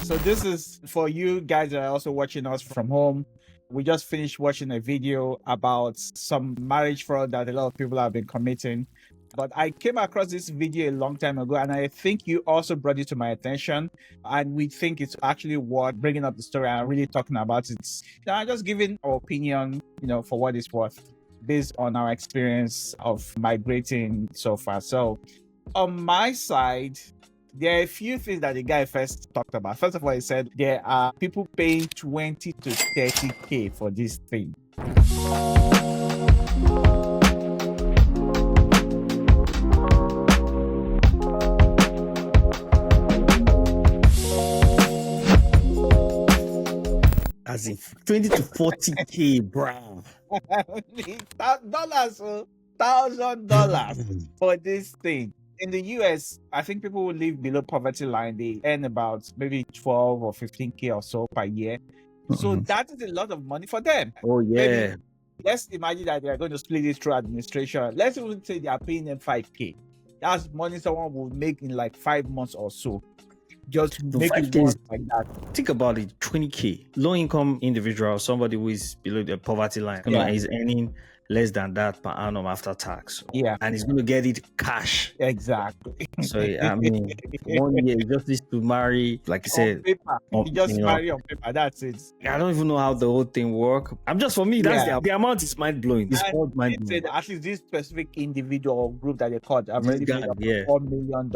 So this is for you guys that are also watching us from home. We just finished watching a video about some marriage fraud that a lot of people have been committing. But I came across this video a long time ago, and I think you also brought it to my attention. And we think it's actually worth bringing up the story and really talking about it. Now, just giving our opinion, for what it's worth, based on our experience of migrating so far. So, on my side, there are a few things that the guy first talked about. First of all, he said there are people paying 20 to 30K for this thing. As in 20 to 40K, bro. $1,000 for this thing. In the US, I think people who live below poverty line, they earn about maybe 12 or 15K or so per year. So that is a lot of money for them. Oh, yeah. Maybe, let's imagine that they are going to split it through administration. Let's even say they are paying them 5K. That's money someone will make in like 5 months or so. Just make it work like that. Think about it, 20K. Low income individual, somebody who is below the poverty line, is earning less than that per annum after tax. Yeah. And he's going to get it cash. Exactly. So, I mean, 1 year, he just needs to marry, like you said. On paper. You just marry on paper. That's it. I don't even know how the whole thing works. For me, that's the amount is mind-blowing. It's all mind-blowing. At least this specific individual or group that they caught have already made up $4 million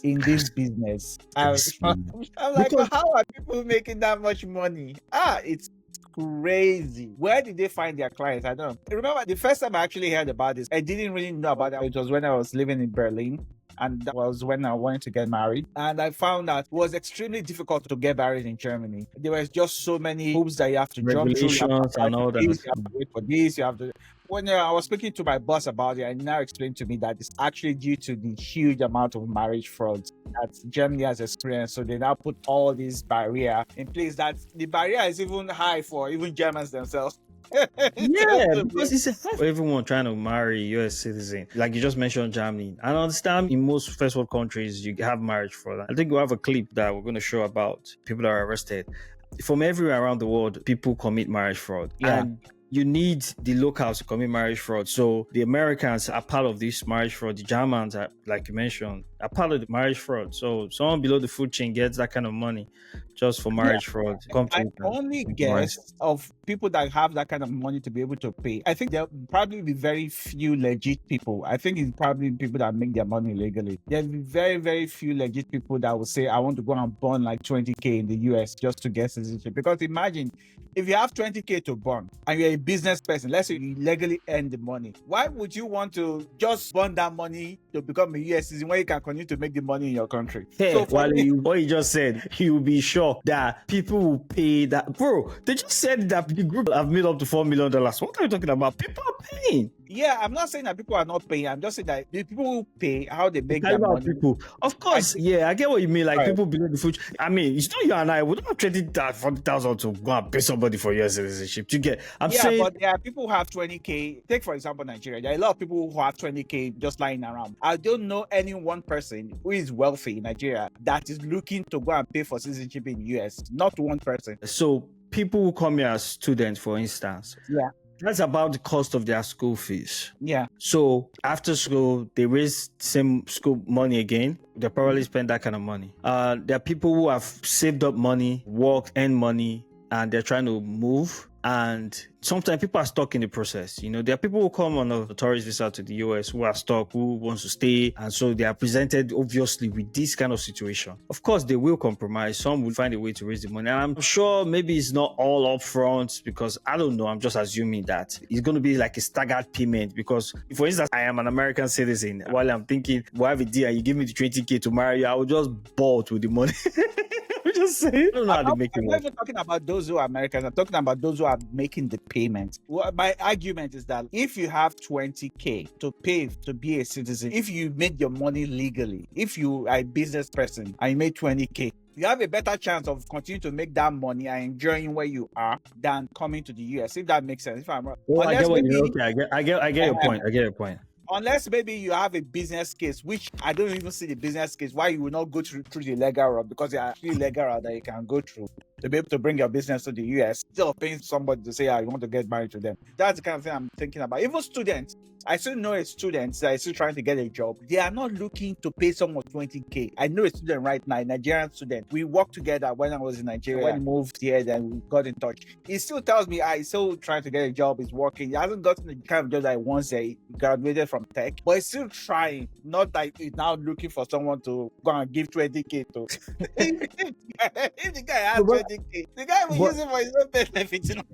in this business. I'm like, how are people making that much money? It's crazy. Where did they find their clients? I don't know. Remember, the first time I actually heard about this, I didn't really know about it. It was when I was living in Berlin. And that was when I wanted to get married. And I found that it was extremely difficult to get married in Germany. There was just so many hoops that you have to jump through. You have to wait for this. You have to. When I was speaking to my boss about it, I now explained to me that it's actually due to the huge amount of marriage fraud that Germany has experienced. So they now put all these barriers in place. That the barrier is even high for even Germans themselves. Yeah, because it's for everyone trying to marry US citizen. Like you just mentioned Germany. I understand in most first world countries you have marriage fraud. I think we have a clip that we're going to show about people that are arrested. From everywhere around the world, people commit marriage fraud. Yeah. And you need the locals to commit marriage fraud. So the Americans are part of this marriage fraud. The Germans, are, like you mentioned, are part of the marriage fraud. So someone below the food chain gets that kind of money just for marriage fraud. I only guess of people that have that kind of money to be able to pay. I think there'll probably be very few legit people. I think it's probably people that make their money legally. There'll be very, very few legit people that will say, I want to go and burn like 20K in the US just to get citizenship. Because imagine, if you have 20K to burn and you're a business person, let's say you legally earn the money, why would you want to just burn that money to become a US citizen when you can continue to make the money in your country? Hey, so what you just said, you'll be sure that people will pay that. Bro, they just said that the group have made up to $4 million. What are you talking about? People are paying. Yeah, I'm not saying that people are not paying. I'm just saying that the people who pay, how they make their money. People. Of course, I get what you mean. Like people below the food. I mean, it's not you and I. We don't have trading that 40,000 to go and pay somebody for your citizenship. You get? I'm saying. But there are people who have 20K. Take for example Nigeria. There are a lot of people who have 20K just lying around. I don't know any one person who is wealthy in Nigeria that is looking to go and pay for citizenship in the US. Not one person. So people who come here as students, for instance. Yeah. That's about the cost of their school fees. Yeah. So after school, they raise same school money again. They probably spend that kind of money. There are people who have saved up money, worked, earned money, and they're trying to move. And sometimes people are stuck in the process. There are people who come on a tourist visa to the US who are stuck, who wants to stay. And so they are presented, obviously, with this kind of situation. Of course, they will compromise. Some will find a way to raise the money. And I'm sure maybe it's not all up front because I don't know. I'm just assuming that it's going to be like a staggered payment because, for instance, I am an American citizen. While I'm thinking, well, I have a deal, you give me the 20K to marry you, I will just bolt with the money. Just saying. I don't know how they make it work. I'm not talking about those who are Americans. I'm talking about those who are making the payment. My argument is that if you have 20K to pay to be a citizen, if you made your money legally, if you are a business person and you made 20K, you have a better chance of continuing to make that money and enjoying where you are than coming to the US. If that makes sense. If I'm wrong. I get what you okay. I get your point. I get your point. unless maybe you have a business case, which I don't even see the business case why you will not go through the legal route, because there are actually legal route that you can go through to be able to bring your business to the US, instead of paying somebody to say, you want to get married to them. That's the kind of thing I'm thinking about. Even students, I still know a student that is still trying to get a job. They are not looking to pay someone 20K. I know a student right now, a Nigerian student. We worked together when I was in Nigeria. When he moved here, then we got in touch. He still tells me, he's still trying to get a job. He's working. He hasn't gotten the kind of job that he wants. He graduated from tech, but he's still trying. Not like he's now looking for someone to go and give 20K to. If the guy has 20K, the guy will use it for his own benefit.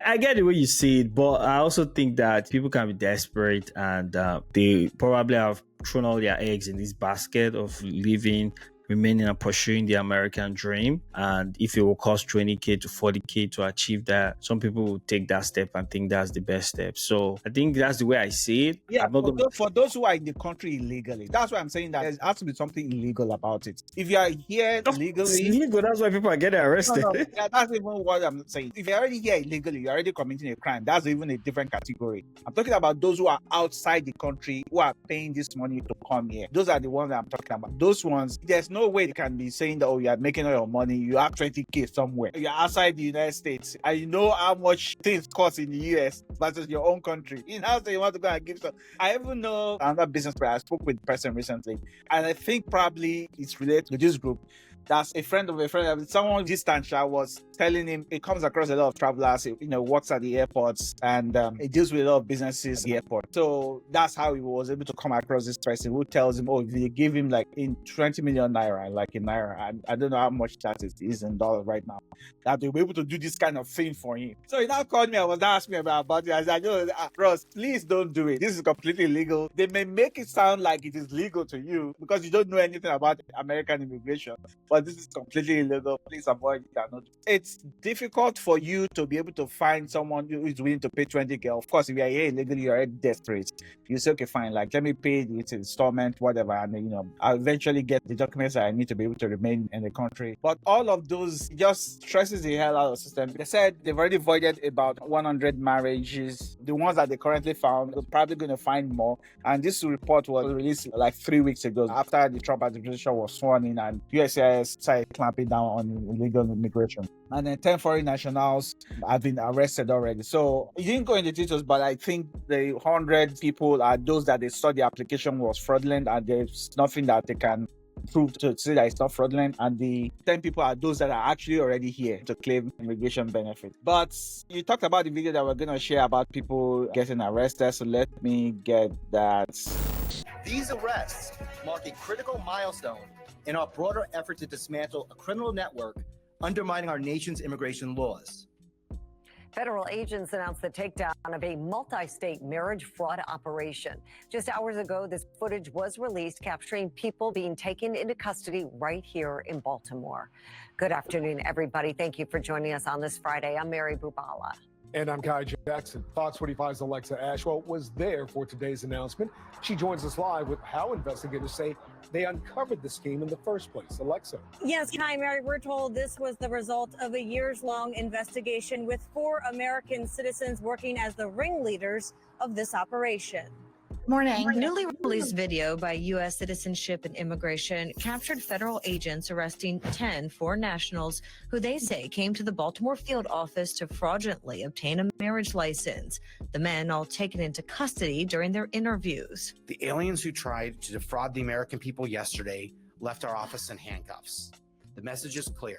I get the way you see it, but I also think that people can be desperate, and they probably have thrown all their eggs in this basket of living, remaining and pursuing the American dream. And if it will cost 20K to 40K to achieve that, some people will take that step and think that's the best step. So I think that's the way I see it. Yeah, for those who are in the country illegally, that's why I'm saying that there has to be something illegal about it. If you are here legally, it's illegal, that's why people are getting arrested. No. Yeah, that's even what I'm saying. If you're already here illegally, you're already committing a crime. That's even a different category. I'm talking about those who are outside the country, who are paying this money to come here. Those are the ones that I'm talking about. Those ones, there's no way they can be saying that, you are making all your money, you have 20K somewhere. You're outside the United States, and you know how much things cost in the US versus your own country. You know, so you want to go and give some. I even know another business player. I spoke with a person recently, and I think probably it's related to this group. That's a friend of a friend. Someone distant was telling him it comes across a lot of travelers, works at the airports, and it deals with a lot of businesses at the airport. So that's how he was able to come across this person who tells him, if you give him like in 20 million naira, like in naira, I don't know how much that is in dollars right now, that they'll be able to do this kind of thing for him. So he now called me and was asking me about it. I said, Ross, please don't do it. This is completely illegal. They may make it sound like it is legal to you because you don't know anything about American immigration, but this is completely illegal. Please avoid it. It's difficult for you to be able to find someone who is willing to pay 20K. Of course, if you are here illegally, you're already desperate. You say, okay, fine, like let me pay this installment, whatever, and then, I'll eventually get the documents that I need to be able to remain in the country. But all of those just stresses the hell out of the system. They said they've already voided about 100 marriages. The ones that they currently found, they're probably going to find more. And this report was released like 3 weeks ago after the Trump administration was sworn in and USCIS started clamping down on illegal immigration. And then 10 foreign nationals have been arrested already. So you didn't go into details, but I think the 100 people are those that they saw the application was fraudulent, and there's nothing that they can prove to say that it's not fraudulent. And the 10 people are those that are actually already here to claim immigration benefit. But you talked about the video that we're going to share about people getting arrested. So let me get that. These arrests mark a critical milestone in our broader effort to dismantle a criminal network undermining our nation's immigration laws. Federal agents announced the takedown of a multi-state marriage fraud operation. Just hours ago, this footage was released capturing people being taken into custody right here in Baltimore. Good afternoon, everybody. Thank you for joining us on this Friday. I'm Mary Bubala. And I'm Kai Jackson. Fox 45's Alexa Ashwell was there for today's announcement. She joins us live with how investigators say they uncovered the scheme in the first place. Alexa. Yes, Kai, Mary, we're told this was the result of a years-long investigation with 4 American citizens working as the ringleaders of this operation. Morning. Newly released video by U.S. Citizenship and Immigration captured federal agents arresting 10 foreign nationals who they say came to the Baltimore field office to fraudulently obtain a marriage license. The men all taken into custody during their interviews. The aliens who tried to defraud the American people yesterday left our office in handcuffs. The message is clear.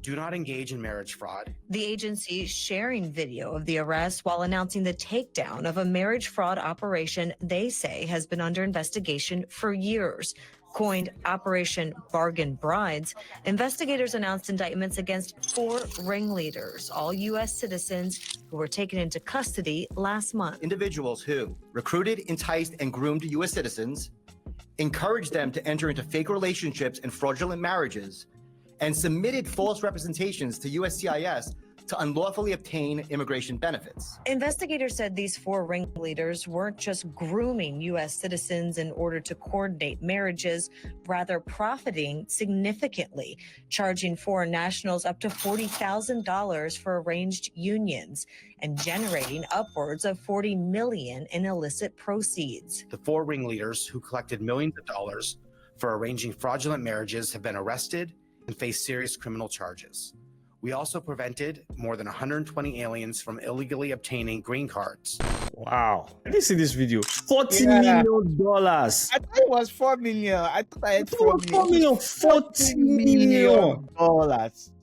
Do not engage in marriage fraud. The agency sharing video of the arrest while announcing the takedown of a marriage fraud operation they say has been under investigation for years. Coined Operation Bargain Brides, investigators announced indictments against 4 ringleaders, all U.S. citizens who were taken into custody last month. Individuals who recruited, enticed, and groomed U.S. citizens, encouraged them to enter into fake relationships and fraudulent marriages, and submitted false representations to USCIS to unlawfully obtain immigration benefits. Investigators said these 4 ringleaders weren't just grooming U.S. citizens in order to coordinate marriages, rather profiting significantly, charging foreign nationals up to $40,000 for arranged unions and generating upwards of $40 million in illicit proceeds. The 4 ringleaders who collected millions of dollars for arranging fraudulent marriages have been arrested and face serious criminal charges. We also prevented more than 120 aliens from illegally obtaining green cards. Wow. I didn't see this video. $40 million. I thought it was 4 million. I thought I had 4 million. $40 million.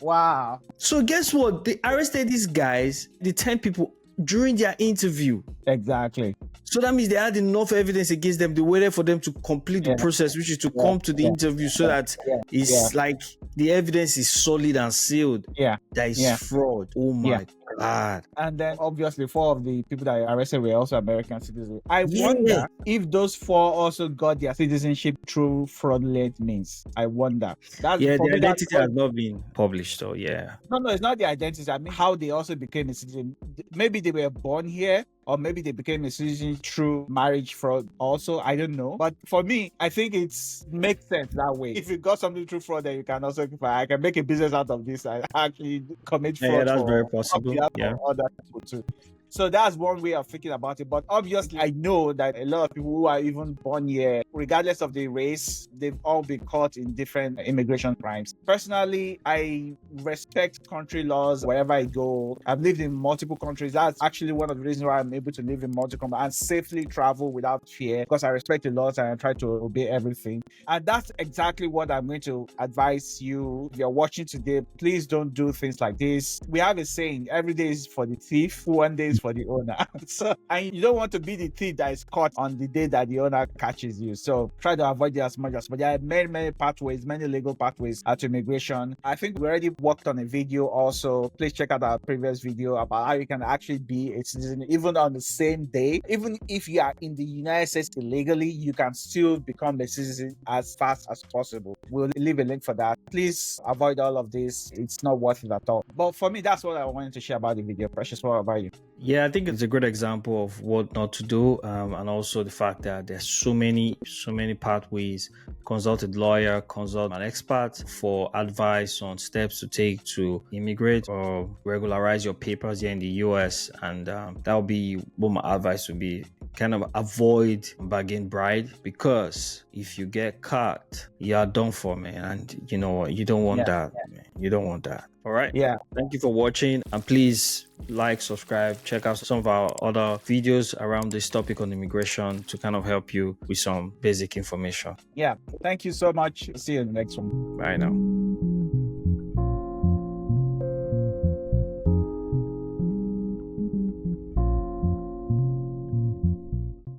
Wow. So guess what? They arrested these guys, the 10 people, during their interview. Exactly. So that means they had enough evidence against them. They waited for them to complete the process, which is to come to the interview, so that it's like the evidence is solid and sealed. That is fraud. Oh my God. And then obviously 4 of the people that are arrested were also American citizens. I wonder if those 4 also got their citizenship through fraudulent means. I wonder. That's, the identity has not been published though. No, it's not the identity. I mean how they also became a citizen. Maybe they were born here, or maybe they became a citizen through marriage fraud also. I don't know. But for me, I think it makes sense that way. If you got something through fraud, then you can also, I can make a business out of this and actually commit fraud. Yeah, that's very possible. Other people too. So that's one way of thinking about it. But obviously, I know that a lot of people who are even born here, regardless of the race, they've all been caught in different immigration crimes. Personally, I respect country laws wherever I go. I've lived in multiple countries. That's actually one of the reasons why I'm able to live in multiple countries and safely travel without fear, because I respect the laws and I try to obey everything. And that's exactly what I'm going to advise you. If you're watching today, please don't do things like this. We have a saying, every day is for the thief, one day is for the owner. So, and you don't want to be the thief that is caught on the day that the owner catches you. So try to avoid it as much as possible. There are many pathways, many legal pathways to immigration. I think we already worked on a video also. Please check out our previous video about how you can actually be a citizen even on the same day. Even if you are in the United States illegally, you can still become a citizen as fast as possible. We'll leave a link for that. Please avoid all of this. It's not worth it at all. But for me, that's what I wanted to share about the video. Precious, what about you? Yeah, I think it's a good example of what not to do, and also the fact that there's so many pathways. Consult a lawyer, consult an expert for advice on steps to take to immigrate or regularize your papers here in the US. And that would be what my advice would be. Kind of avoid bargain bride, because if you get caught, you are done for, man. And you know what? You don't want that, man. You don't want that. All right. Thank you for watching, and please like, subscribe, check out some of our other videos around this topic on immigration to kind of help you with some basic information. Thank you so much. See you in the next one. Bye now.